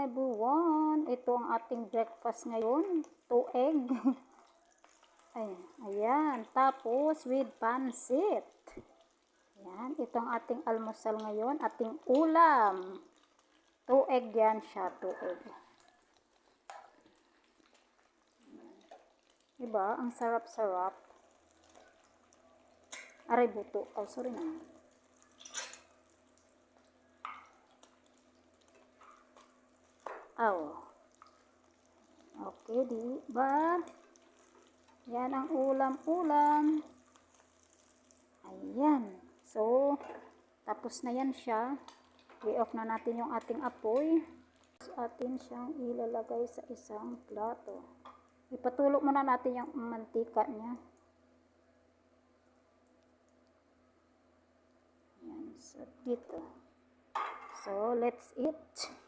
everyone. Ito ang ating breakfast ngayon. 2 egg. Ayan. Tapos with pansit. Ayan. Ito ang ating almusal ngayon. Ating ulam. 2 egg yan siya. 2 egg. Diba? Ang sarap-sarap. Aray buto. Oh, sorry na. Oh. Okay, diba? Yan ang ulam-ulam. Ayan. So, tapos na yan siya. I-off na natin yung ating apoy. Tapos atin siyang ilalagay sa isang plato. Ipatulog muna natin yung mantika niya. Ayan. So, dito. So, let's eat.